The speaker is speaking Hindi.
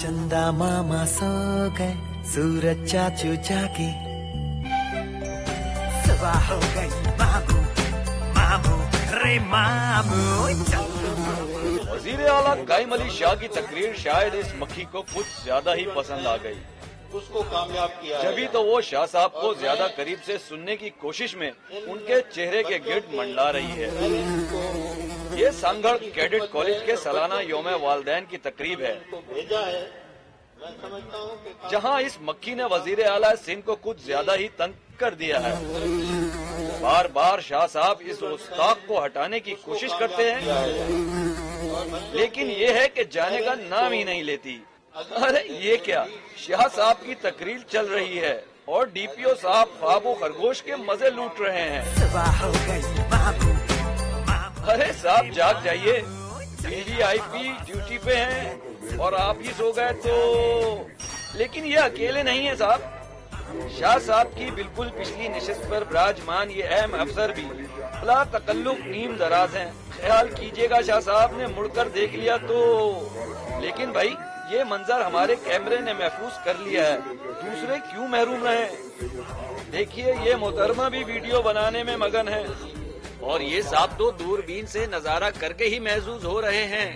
चंदा मामा सो गए, सूरज चाचू जागे, सुबह हो गई मामू मामू रे मामू। वजीर आला कायम अली शाह की तकरीर शायद इस मक्खी को कुछ ज्यादा ही पसंद आ गई। उसको कामयाब किया। जभी तो वो शाह साहब को ज्यादा करीब से सुनने की कोशिश में उनके चेहरे के गिर्द मंडला रही है। ये सांगड़ कैडेट कॉलेज के सालाना योम वालदैन की तकरीब है, भेजा है। मैं समझता हूँ कि जहाँ इस मक्खी ने वजीर आला सिंध को कुछ ज्यादा ही तंग कर दिया है। बार बार शाह साहब इस उस्ताद को हटाने की कोशिश करते हैं, लेकिन ये है कि जाने का नाम ही नहीं लेती। अरे ये क्या, शाह साहब की तकरीर चल रही है और डीपीओ साहब ख्वाबो खरगोश के मजे लूट रहे हैं। अरे साहब जाग जाइए, वीवीआईपी ड्यूटी पे हैं और आप ही सो गए तो। लेकिन ये अकेले नहीं है साहब, शाह साहब की बिल्कुल पिछली नशिस्त पर विराजमान ये अहम अफसर भी बला तकल्लुफ नीम दराज हैं। ख्याल कीजिएगा शाह साहब ने मुड़कर देख लिया तो। लेकिन भाई ये मंजर हमारे कैमरे ने महफूज कर लिया है, दूसरे क्यों महरूम रहे। देखिए ये मोहतरमा भी वीडियो बनाने में मगन है और ये साहब तो दूरबीन से नजारा करके ही महसूस हो रहे हैं।